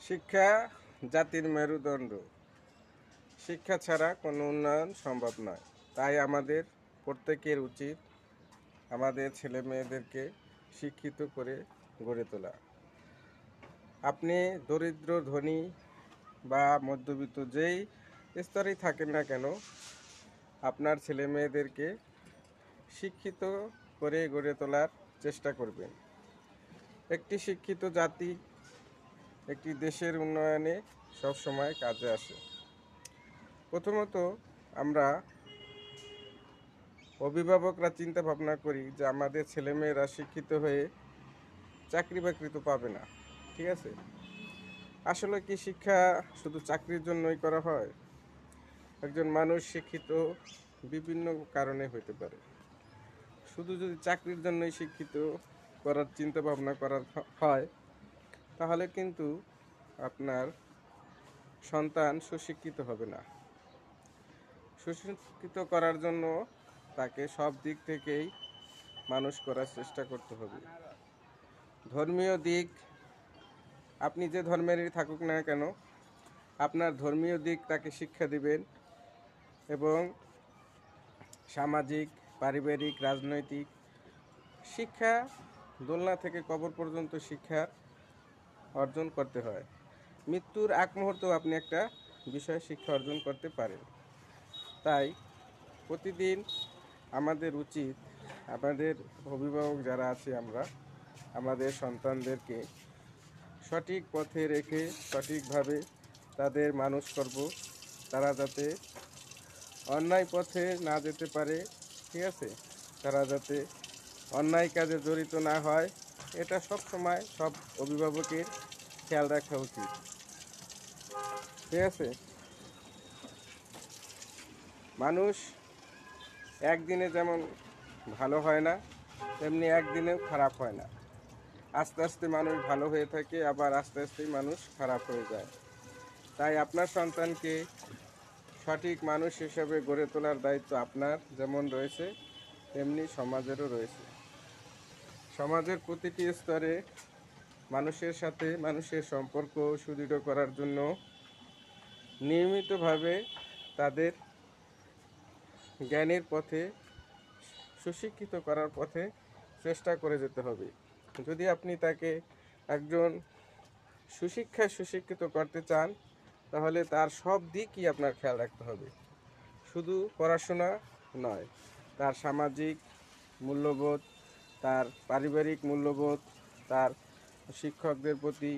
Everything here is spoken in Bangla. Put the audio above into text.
শিক্ষা জাতির মেরুদণ্ড। শিক্ষা ছাড়া কোনো উন্নয়ন সম্ভব নয়। তাই আমাদের প্রত্যেকের উচিত আমাদের ছেলে মেয়েদেরকে শিক্ষিত করে গড়ে তোলা। আপনি দরিদ্র, ধনী বা মধ্যবিত্ত যেই স্তরেই থাকেন না কেন, আপনার ছেলে মেয়েদেরকে শিক্ষিত করে গড়ে তোলার চেষ্টা করবেন। একটি শিক্ষিত জাতি একটি দেশের উন্নয়নে সবসময় কাজে আসে। প্রথমত আমরা অভিভাবকরা চিন্তা ভাবনা করি যে আমাদের ছেলেমেয়েরা শিক্ষিত হয়ে চাকরি বাকরি তো পাবে না, ঠিক আছে। আসলে কি শিক্ষা শুধু চাকরির জন্যই করা হয়? একজন মানুষ শিক্ষিত বিভিন্ন কারণে হতে পারে। শুধু যদি চাকরির জন্যই শিক্ষিত করার চিন্তা ভাবনা করার হয়, তাহলে কিন্তু আপনার সন্তান সুশিক্ষিত হবে না। সুশিক্ষিত করার জন্য তাকে সব দিক থেকেই মানুষ করার চেষ্টা করতে হবে। ধর্মীয় দিক, আপনি যে ধর্মেরই থাকুক না কেন, আপনার ধর্মীয় দিক তাকে শিক্ষা দিবেন এবং সামাজিক, পারিবারিক, রাজনৈতিক শিক্ষা, দোলনা থেকে কবর পর্যন্ত শিক্ষা অর্জন করতে হয়। মৃত্যুর আগ মুহূর্তেও আপনি একটা বিষয় শিক্ষা অর্জন করতে পারেন। তাই প্রতিদিন আমাদের উচিত, আমাদের অভিভাবক যারা আছি আমরা, আমাদের সন্তানদেরকে সঠিক পথে রেখে সঠিকভাবে তাদের মানুষ করব, তারা যাতে অন্যায় পথে না যেতে পারে, ঠিক আছে। তারা যাতে অন্যায় কাজে জড়িত না হয়, এটা সব সময় সব অভিভাবকের খেয়াল রাখা উচিত, ঠিক আছে। মানুষ একদিনে যেমন ভালো হয় না, তেমনি একদিনেও খারাপ হয় না। আস্তে আস্তে মানুষ ভালো হয়ে থাকে, আবার আস্তে আস্তেই মানুষ খারাপ হয়ে যায়। তাই আপনার সন্তানকে সঠিক মানুষ হিসেবে গড়ে তোলার দায়িত্ব আপনার যেমন রয়েছে, তেমনি সমাজেরও রয়েছে। সমাজের প্রতিটি স্তরে মানুষের সাথে মানুষের সম্পর্ক সুদৃঢ় করার জন্য নিয়মিতভাবে তাদের জ্ঞানের পথে, সুশিক্ষিত করার পথে চেষ্টা করে যেতে হবে। যদি আপনি তাকে একজন সুশিক্ষিত করতে চান, তাহলে তার সব দিকই আপনার খেয়াল রাখতে হবে। শুধু পড়াশোনা নয়, তার সামাজিক মূল্যবোধ, তার পারিবারিক মূল্যবোধ, তার শিক্ষকদের প্রতি